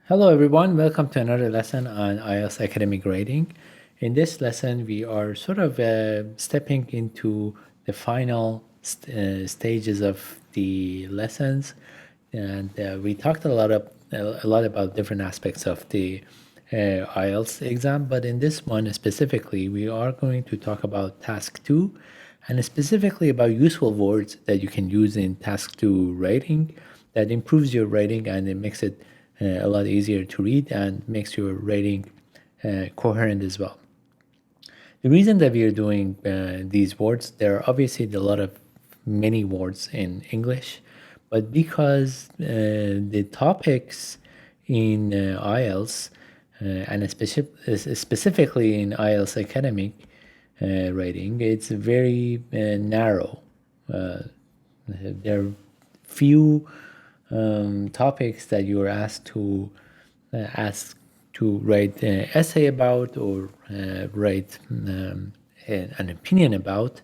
Hello everyone, welcome to another lesson on IELTS academic grading. In this lesson, we are sort of stepping into the final stages of the lessons, and we talked a lot about different aspects of the IELTS exam. But in this one specifically, we are going to talk about task 2, and specifically about useful words that you can use in task 2 writing that improves your writing, and it makes it a lot easier to read and makes your writing coherent as well. The reason that we are doing these words, there are obviously a lot of many words in English, but because the topics in IELTS and specifically in IELTS academic writing, it's very narrow. There are few topics that you are asked to write an essay about or write an opinion about,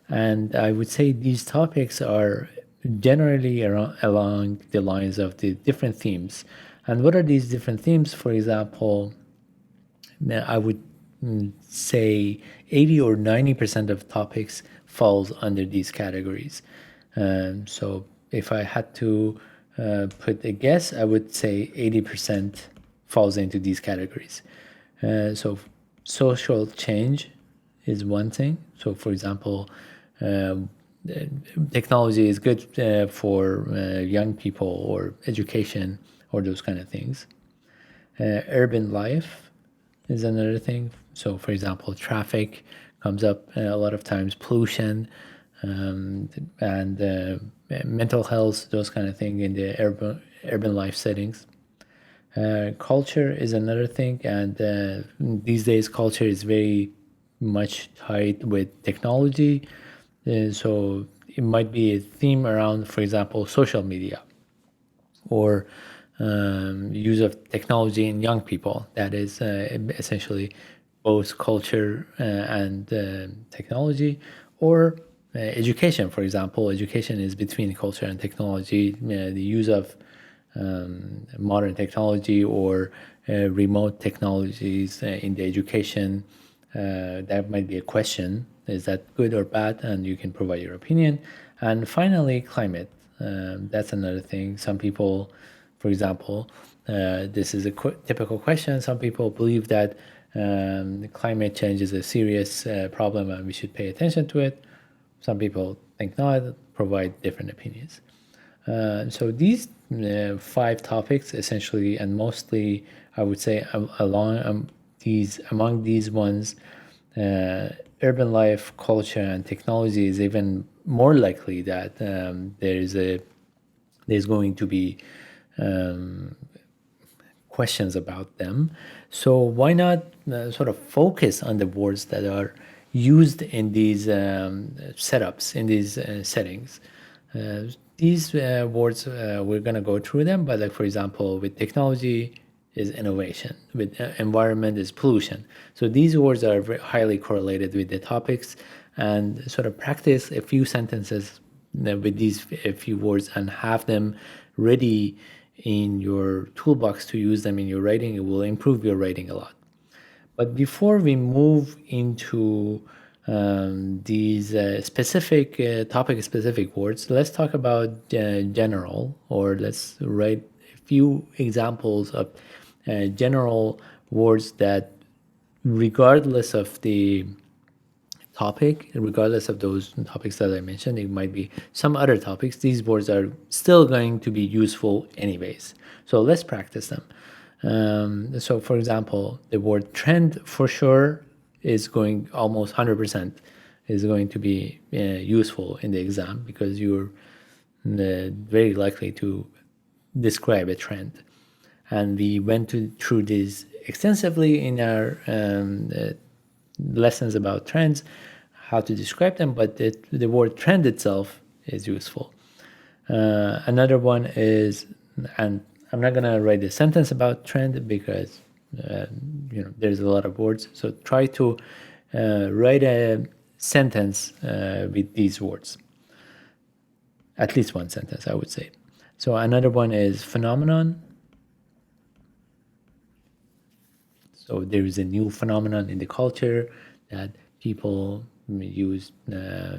and I would say these topics are generally along the lines of the different themes. And what are these different themes? For example, I would say 80 or 90% of topics falls under these categories. So if I had to put a guess, I would say 80% falls into these categories. So social change is one thing. So for example, technology is good for young people or education or those kind of things. Urban life is another thing. So for example, traffic comes up a lot of times, pollution, and mental health, those kind of things in the urban life settings. Culture is another thing, and these days culture is very much tied with technology. So it might be a theme around, for example, social media or use of technology in young people. That is essentially both culture and technology, or education, for example. Education is between culture and technology. The use of modern technology or remote technologies in the education, that might be a question. Is that good or bad? And you can provide your opinion. And finally, climate. That's another thing. Some people, for example, this is a typical question. Some people believe that climate change is a serious problem and we should pay attention to it. Some people think not, provide different opinions. So these 5 topics essentially, and mostly I would say among these ones, urban life, culture, and technology is even more likely that there's going to be questions about them. So why not sort of focus on the words that are used in these setups, in these settings? These words, we're going to go through them, but like for example, with technology is innovation, with environment is pollution. So these words are very highly correlated with the topics, and sort of practice a few sentences with these a few words and have them ready in your toolbox to use them in your writing. It will improve your writing a lot. But before we move into these topic-specific words, let's talk about general, or let's write a few examples of general words that, regardless of the topic, regardless of those topics that I mentioned, it might be some other topics, these words are still going to be useful anyways. So let's practice them. So for example, the word trend for sure is going almost 100% is going to be useful in the exam, because you're very likely to describe a trend. And we went through this extensively in our lessons about trends, how to describe them, but the word trend itself is useful. Another one is, and I'm not going to write a sentence about trend because there's a lot of words. So try to write a sentence with these words. At least one sentence, I would say. So another one is phenomenon. So there is a new phenomenon in the culture that people use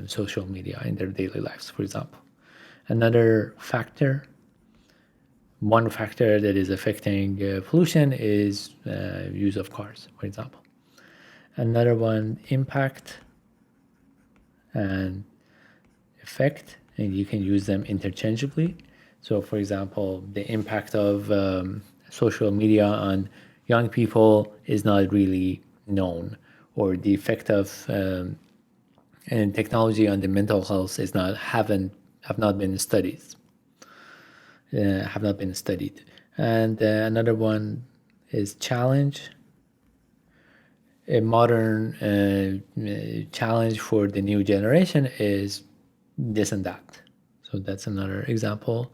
social media in their daily lives, for example. Another factor, one factor that is affecting pollution is use of cars, for example. Another one, impact and effect, and you can use them interchangeably. So, for example, the impact of social media on young people is not really known, or the effect of and technology on the mental health is not have not been studied. Have not been studied. And another one is challenge. A modern challenge for the new generation is this and that. So that's another example.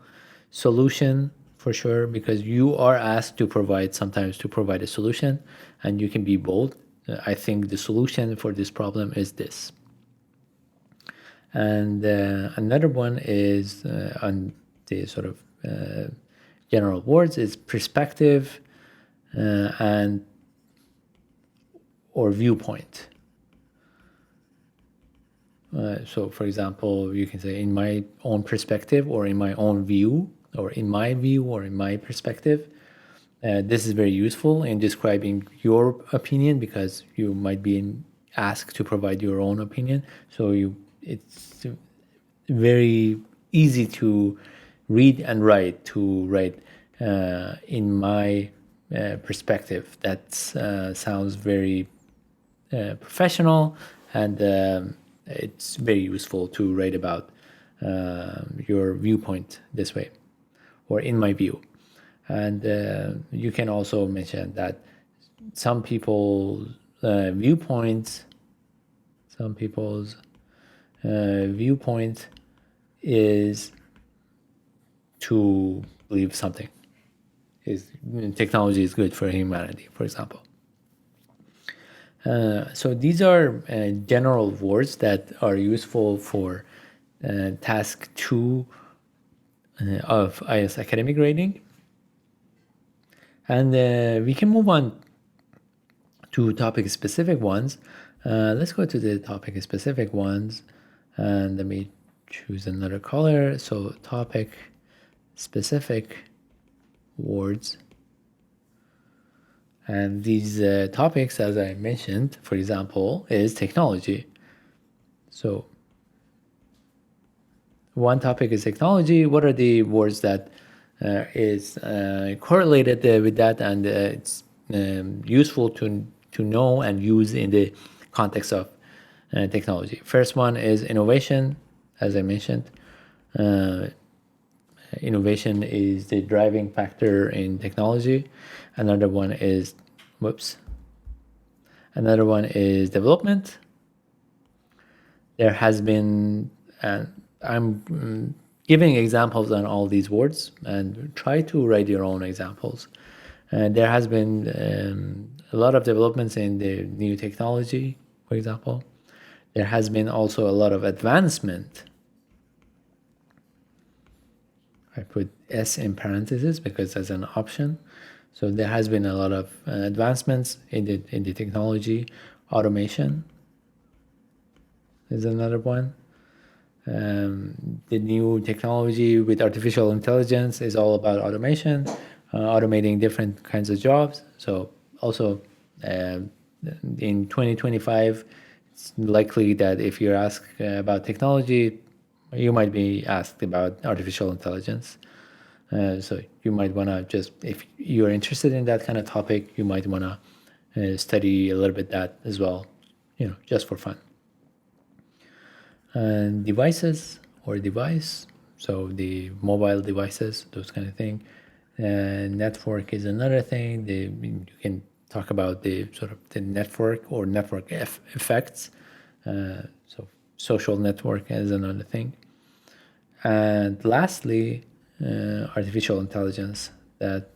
Solution, for sure, because you are asked to provide sometimes to provide a solution, and you can be bold. I think the solution for this problem is this. And another one is on the sort of general words is perspective and or viewpoint. So, for example, you can say in my own perspective, or in my own view, or in my view, or in my perspective. This is very useful in describing your opinion, because you might be asked to provide your own opinion. So it's very easy to read and write, in my perspective. That sounds very professional, and it's very useful to write about your viewpoint this way, or in my view. And you can also mention that some people's viewpoint is to believe something is technology is good for humanity, for example. So these are general words that are useful for task 2 of IELTS academic grading. And we can move on to topic-specific ones. Let's go to the topic-specific ones, and let me choose another color. So topic-specific words. And these topics, as I mentioned, for example, is technology. So one topic is technology. What are the words that is correlated with that, and it's useful to know and use in the context of technology? First one is innovation, as I mentioned. Innovation is the driving factor in technology. Another one is development. There has been, I'm giving examples on all these words, and try to write your own examples. There has been a lot of developments in the new technology, for example. There has been also a lot of advancement. I put S in parentheses because as an option. So there has been a lot of advancements in the technology. Automation is another one. The new technology with artificial intelligence is all about automation, automating different kinds of jobs. So also in 2025, it's likely that if you're asked about technology, you might be asked about artificial intelligence. So you might want to just, if you're interested in that kind of topic, you might want to study a little bit that as well, just for fun. And devices or device, so the mobile devices, those kind of thing. Network is another thing. You can talk about the sort of the network or network effects. So social network is another thing. And lastly, artificial intelligence that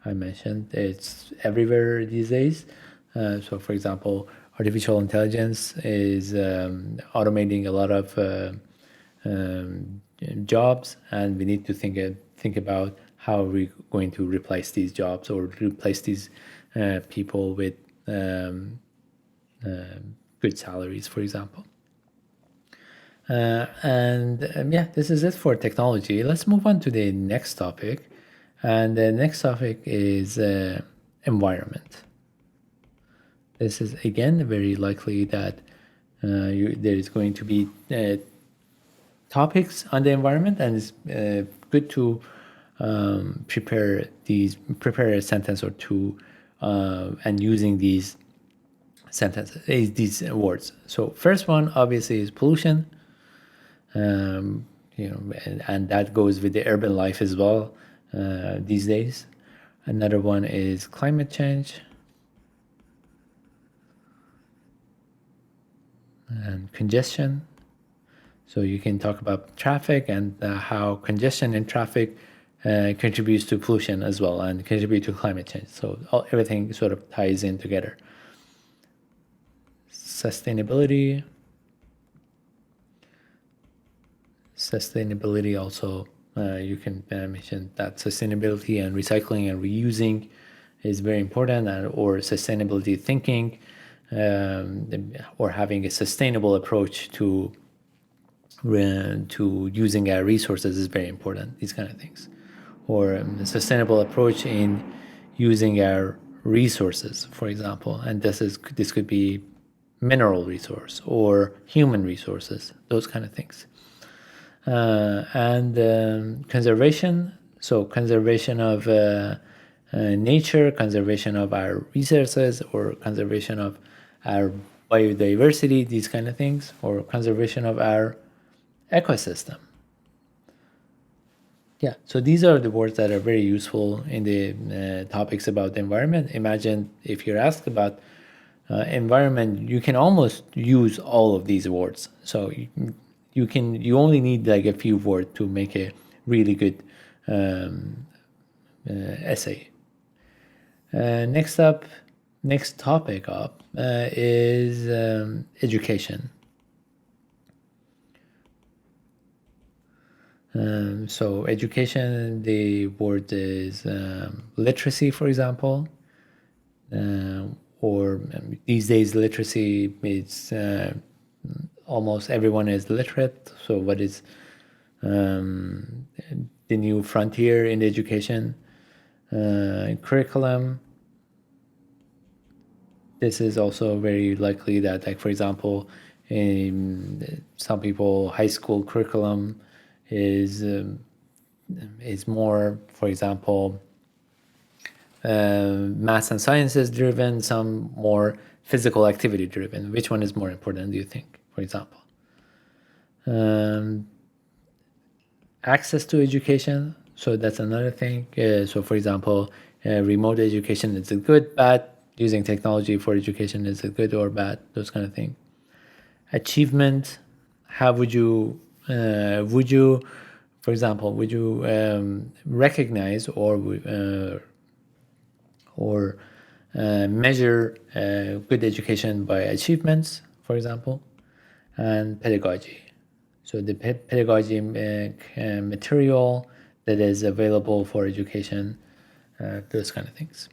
I mentioned. It's everywhere these days. So for example, artificial intelligence is automating a lot of jobs, and we need to think about how we're going to replace these jobs or replace these people with good salaries, for example. Yeah, this is it for technology. Let's move on to the next topic. And the next topic is environment. This is again very likely that there is going to be topics on the environment, and it's good to prepare a sentence or two, and using these sentences, these words. So first one obviously is pollution. And that goes with the urban life as well these days. Another one is climate change and congestion. So you can talk about traffic and how congestion in traffic contributes to pollution as well and contribute to climate change. So everything sort of ties in together. Sustainability also, you can mention that sustainability and recycling and reusing is very important, or sustainability thinking, or having a sustainable approach to using our resources is very important. These kind of things, or a sustainable approach in using our resources, for example, and this could be mineral resource or human resources, those kind of things. And conservation, so conservation of nature, conservation of our resources, or conservation of our biodiversity, these kind of things, or conservation of our ecosystem. Yeah, so these are the words that are very useful in the topics about the environment. Imagine if you're asked about environment, you can almost use all of these words. So you only need like a few words to make a really good essay. Next topic up is education. So education, the word is literacy, for example, or these days literacy is almost everyone is literate. So what is the new frontier in education? Curriculum. This is also very likely that, like, for example, in some people, high school curriculum is more, for example, maths and sciences driven, some more physical activity driven. Which one is more important, do you think, for example? Access to education, so that's another thing. So for example, remote education, is it good, bad? Using technology for education, is it good or bad? Those kind of things. Achievement, how would you, for example, would you recognize or measure good education by achievements, for example? And pedagogy. So the pedagogy material that is available for education, those kind of things.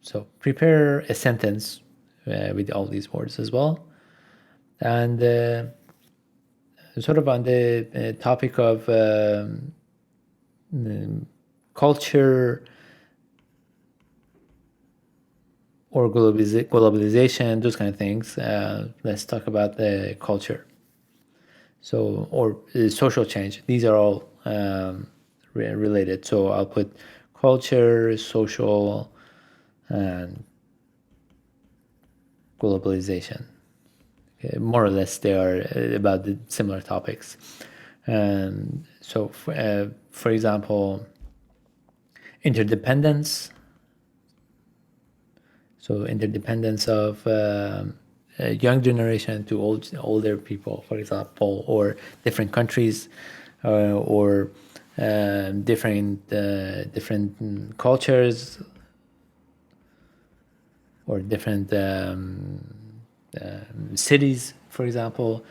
So prepare a sentence with all these words as well. And sort of on the topic of culture or globalization, those kind of things, let's talk about the culture. So, or social change. These are all related. So I'll put culture, social, and globalization. Okay, more or less, they are about the similar topics. So, for example, interdependence. So interdependence of young generation to older people, for example, or different countries, or different cultures, or different cities, for example,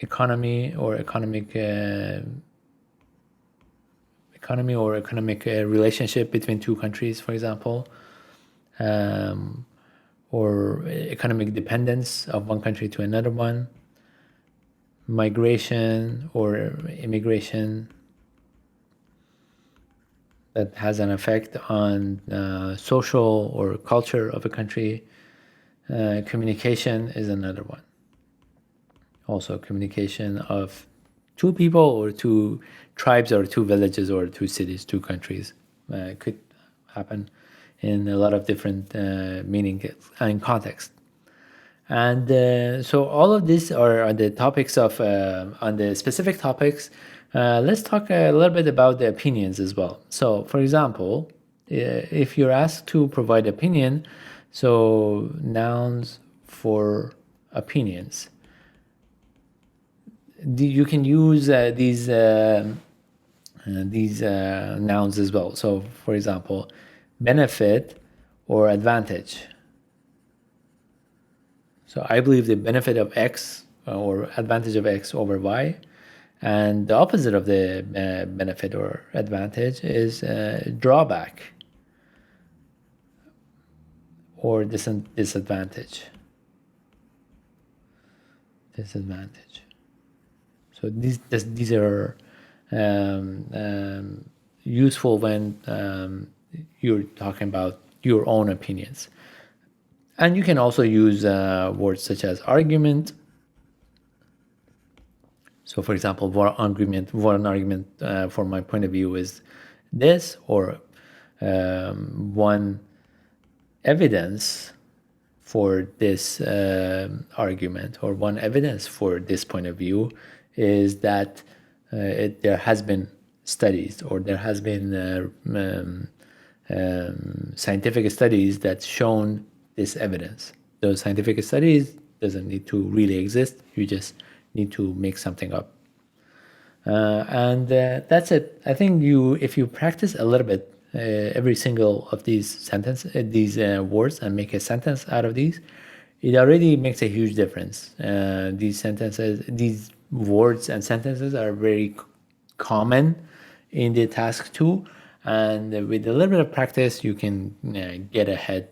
economy or economic economy or economic relationship between two countries, for example, or economic dependence of one country to another one, migration or immigration that has an effect on social or culture of a country. Communication is another one. Also, communication of two people or two tribes or two villages or two cities, two countries could happen in a lot of different meaning and context. And so all of these are on the topics of, on the specific topics. Let's talk a little bit about the opinions as well. So for example, if you're asked to provide opinion, so nouns for opinions, you can use these nouns as well. So for example, benefit or advantage. So I believe the benefit of X or advantage of X over Y, and the opposite of the benefit or advantage is drawback or disadvantage. Disadvantage. So these are useful when you're talking about your own opinions. And you can also use words such as argument. So for example, one argument from my point of view is this, or one evidence for this argument, or one evidence for this point of view is that there has been studies, or there has been scientific studies that's shown this evidence. Those scientific studies doesn't need to really exist. You just need to make something up. And that's it. I think if you practice a little bit every single of these words and make a sentence out of these, it already makes a huge difference. These words and sentences are very common in the task 2, and with a little bit of practice, you can get ahead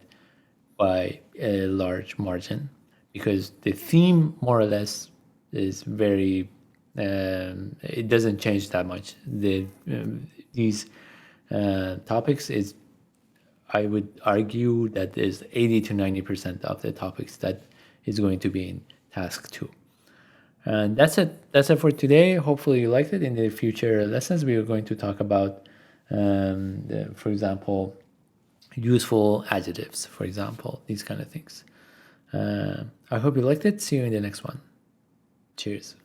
by a large margin, because the theme more or less is very it doesn't change that much. These topics is, I would argue, that is 80 to 90% of the topics that is going to be in task 2. And that's it for today. Hopefully you liked it. In the future lessons, we are going to talk about for example, useful adjectives, for example, these kind of things. I hope you liked it. See you in the next one. Cheers.